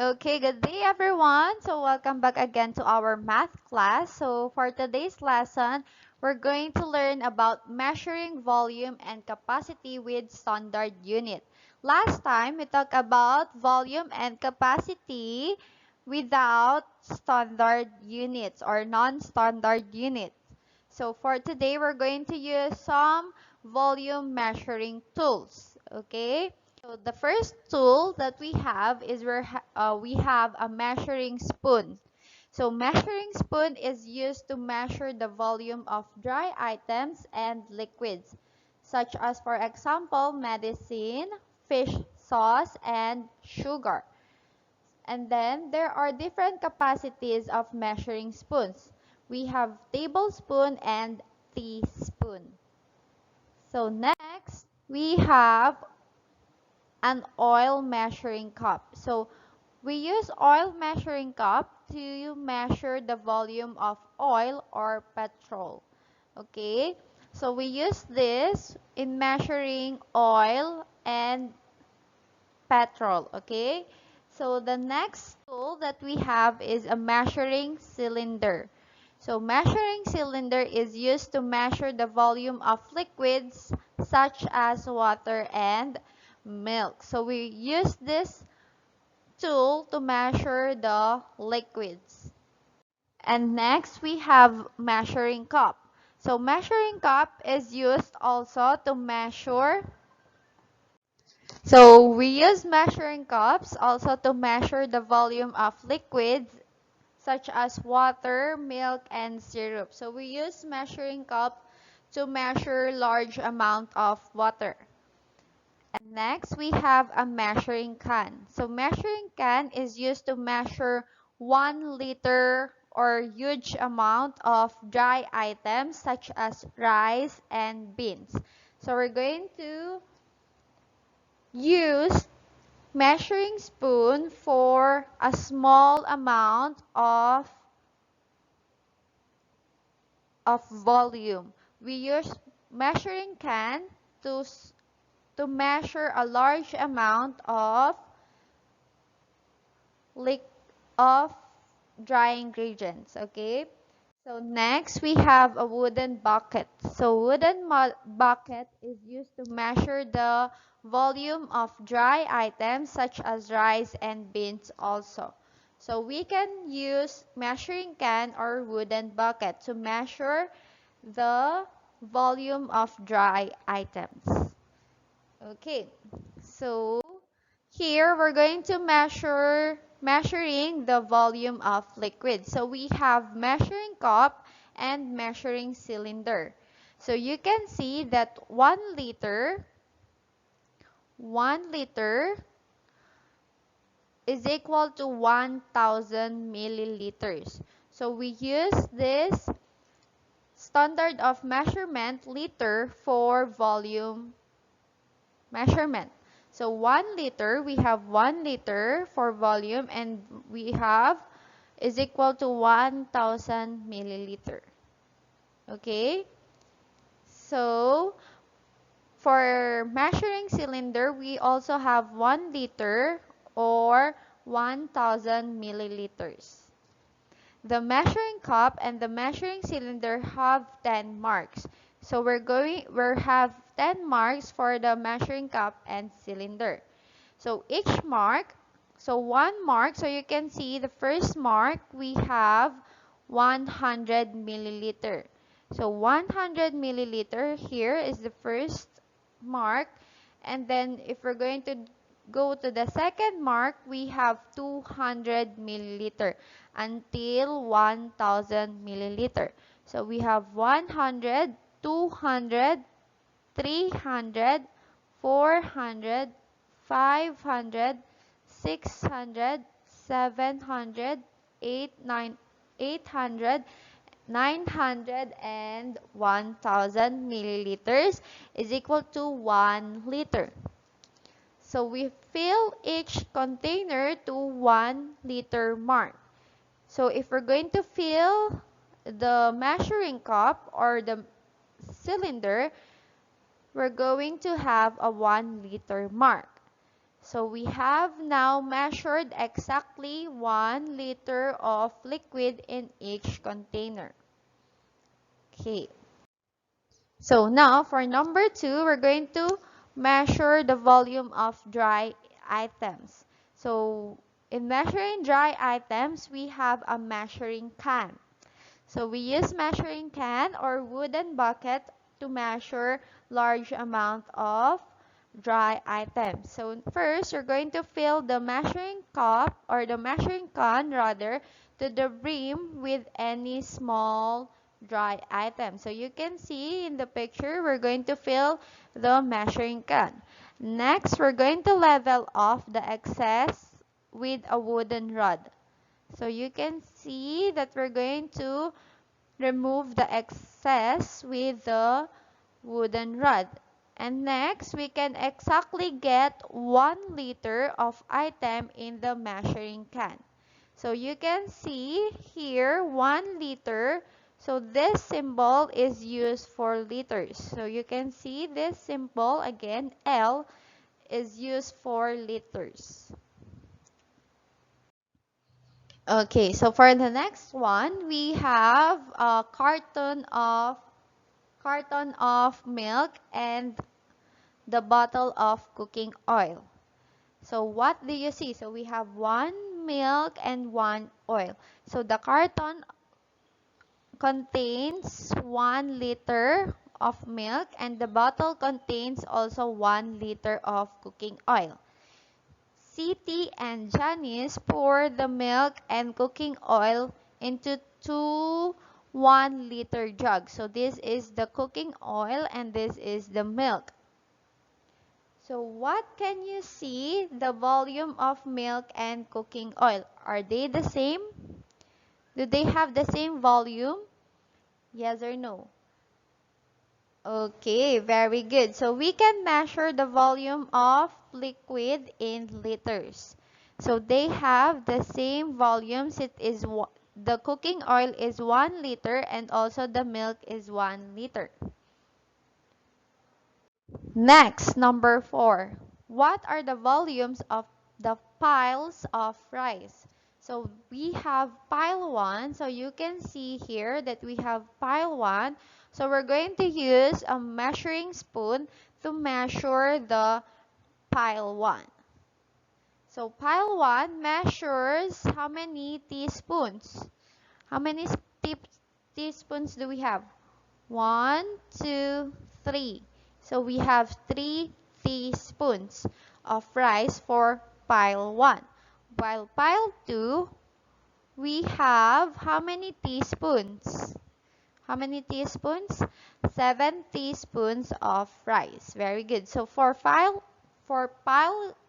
Okay, good day everyone. So welcome back again to our math class. So for today's lesson, we're going to learn about measuring volume and capacity with standard unit. Last time, we talked about volume and capacity without standard units or non-standard units. So for today, we're going to use some volume measuring tools. Okay? So the first tool that we have is we have a measuring spoon. So measuring spoon is used to measure the volume of dry items and liquids, such as for example, medicine, fish sauce, and sugar. And then there are different capacities of measuring spoons. We have tablespoon and teaspoon. So next, we have an oil measuring cup. So we use oil measuring cup to measure the volume of oil or petrol. Okay, so we use this in measuring oil and petrol. Okay, so the next tool that we have is a measuring cylinder. So measuring cylinder is used to measure the volume of liquids such as water and milk. So we use this tool to measure the liquids. And next we have measuring cup. So measuring cup is used also to measure. So we use measuring cups also to measure the volume of liquids such as water, milk, and syrup. So we use measuring cup to measure large amount of water. And next, we have a measuring can. So measuring can is used to measure 1 liter or huge amount of dry items such as rice and beans. So we're going to use measuring spoon for a small amount of volume. We use measuring can to to measure a large amount liq of dry ingredients. Okay, so next we have a wooden bucket. So wooden bucket is used to measure the volume of dry items such as rice and beans also. So we can use measuring can or wooden bucket to measure the volume of dry items. Okay, so here we're going to measuring the volume of liquid. So we have measuring cup and measuring cylinder. So you can see that 1 liter is equal to 1,000 milliliters. So we use this standard of measurement liter for volume measurement. So 1 liter, we have 1 liter for volume and we have is equal to 1,000 milliliter. Okay? So for measuring cylinder, we also have 1 liter or 1,000 milliliters. The measuring cup and the measuring cylinder have 10 marks. So we have 10 marks for the measuring cup and cylinder. So each mark, so 1 mark, so you can see the first mark we have 100 milliliter. So 100 milliliter here is the first mark, and then if we're going to go to the second mark, we have 200 milliliter until 1000 milliliter. So we have 100, 200, 300, 400, 500, 600, 700, 800, 900, and 1000 milliliters is equal to 1 liter. So we fill each container to 1 liter mark. So if we're going to fill the measuring cup or the cylinder, we're going to have a 1 liter mark. So we have now measured exactly 1 liter of liquid in each container. Okay. So now for number 2, we're going to measure the volume of dry items. So in measuring dry items, we have a measuring can. So we use measuring can or wooden bucket to measure large amount of dry items. So first, you're going to fill the measuring cup or the measuring can rather to the brim with any small dry item. So you can see in the picture, we're going to fill the measuring can. Next, we're going to level off the excess with a wooden rod. So you can see that we're going to remove the excess with the wooden rod. And next, we can exactly get 1 liter of item in the measuring can. So you can see here 1 liter. So this symbol is used for liters. So you can see this symbol again, L, is used for liters. Okay, so for the next one, we have a carton of milk and the bottle of cooking oil. So what do you see? So we have 1 milk and 1 oil. So the carton contains 1 liter of milk and the bottle contains also 1 liter of cooking oil. Siti and Janice pour the milk and cooking oil into 2 1-liter jugs. So this is the cooking oil and this is the milk. So what can you see the volume of milk and cooking oil? Are they the same? Do they have the same volume? Yes or no? Okay, very good. So we can measure the volume of liquid in liters. So they have the same volumes. The cooking oil is 1 liter and also the milk is 1 liter. Next, number 4. What are the volumes of the piles of rice? So we have pile 1. So you can see here that we have pile 1. So we're going to use a measuring spoon to measure the pile 1. So pile 1 measures how many teaspoons? How many teaspoons do we have? 1, 2, 3. So we have 3 teaspoons of rice for pile 1. While pile 2, we have how many teaspoons? How many teaspoons? 7 teaspoons of rice. Very good. So for pile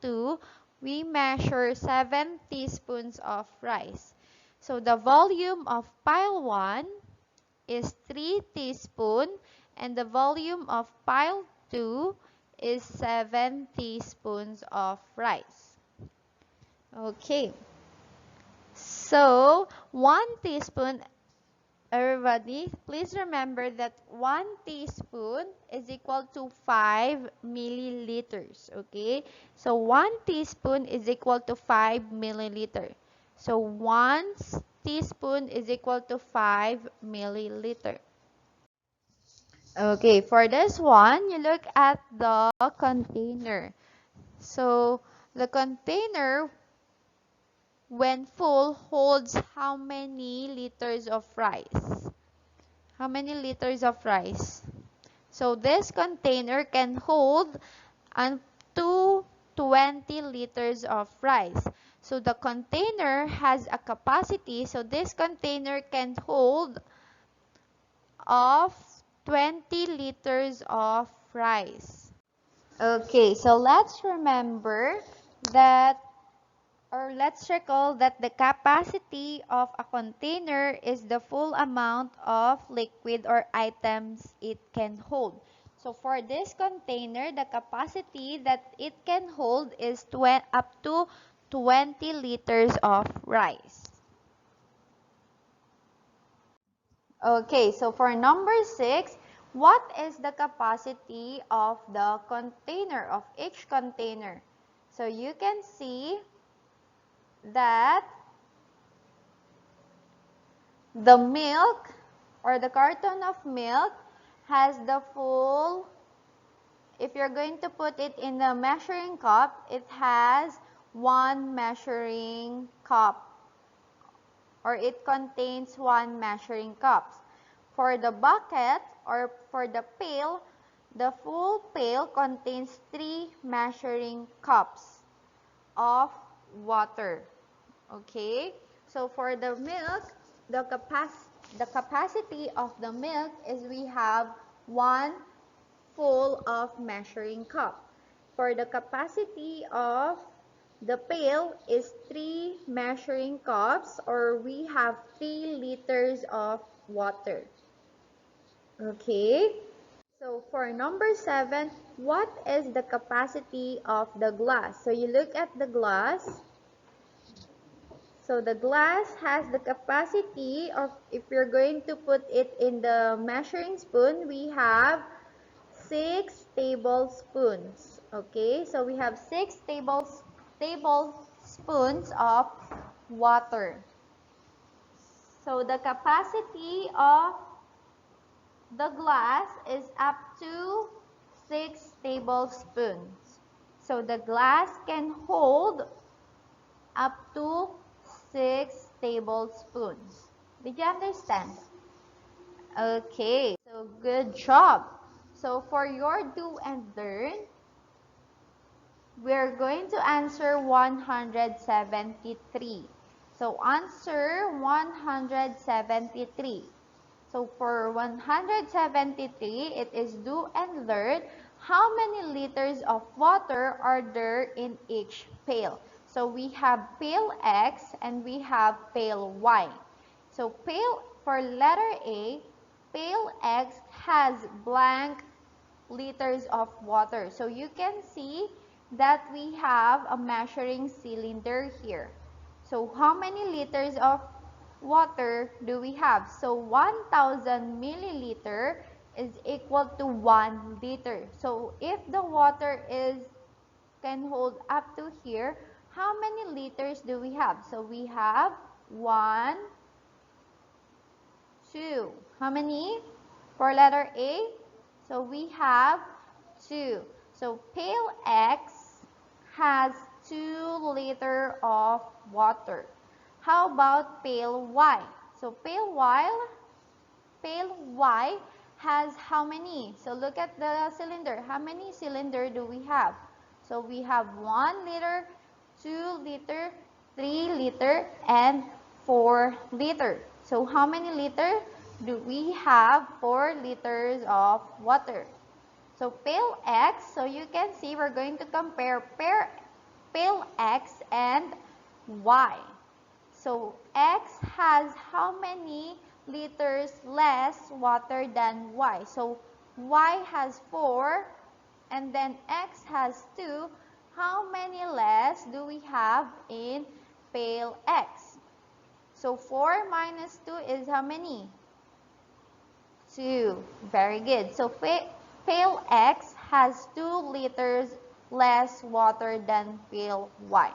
2, we measure 7 teaspoons of rice. So the volume of pile 1 is 3 teaspoons and the volume of pile 2 is 7 teaspoons of rice. Okay. So 1 teaspoon, everybody, please remember that 1 teaspoon is equal to 5 milliliters. Okay. So 1 teaspoon is equal to 5 milliliter. So 1 teaspoon is equal to 5 milliliter. Okay, for this one, you look at the container. So the container, when full, holds how many liters of rice? How many liters of rice? So this container can hold up to 20 liters of rice. So the container has a capacity, so this container can hold of 20 liters of rice. Okay, so let's remember that, or let's recall that the capacity of a container is the full amount of liquid or items it can hold. So for this container, the capacity that it can hold is up to 20 liters of rice. Okay, so for number 6, what is the capacity of the container, of each container? So you can see that the milk or the carton of milk has the full, if you're going to put it in the measuring cup, it has one measuring cup, or it contains one measuring cup. For the bucket or for the pail, the full pail contains 3 measuring cups of water. Okay? So for the milk, the capacity of the milk is we have 1 full of measuring cup. For the capacity of the pail is 3 measuring cups, or we have 3 liters of water. Okay? So for number 7, what is the capacity of the glass? So you look at the glass. So the glass has the capacity of, if you're going to put it in the measuring spoon, we have 6 tablespoons. Okay, so we have 6 tablespoons of water. So the capacity of the glass is up to 6 tablespoons. So the glass can hold up to 6 tablespoons. Did you understand? Okay, so good job. So for your do and learn, we're going to answer 173. So answer 173. So for 173, it is do and learn how many liters of water are there in each pail. So we have pail X and we have pail Y. So pail, for letter A, pail X has blank liters of water. So you can see that we have a measuring cylinder here. So how many liters of water do we have? So 1000 milliliter is equal to 1 liter. So if the water can hold up to here, how many liters do we have? So we have 1, 2. How many for letter A? So we have 2. So pail X has 2 liters of water. How about pail Y? So pail Y has how many? So look at the cylinder. How many cylinder do we have? So we have 1 liter, 2 liter, 3 liter, and 4 liter. So how many liter do we have? 4 liters of water. So pail X, so you can see we're going to compare pail X and Y. So X has how many liters less water than Y? So Y has 4 and then X has 2. How many less do we have in pail X? So 4 minus 2 is how many? 2. Very good. So pail X has 2 liters less water than pail Y.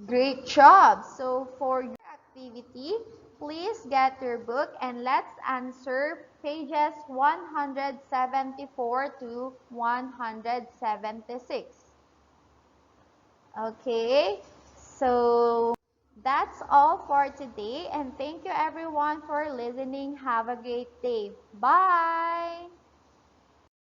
Great job! So for your activity, please get your book and let's answer pages 174 to 176. Okay, so that's all for today and thank you everyone for listening. Have a great day. Bye!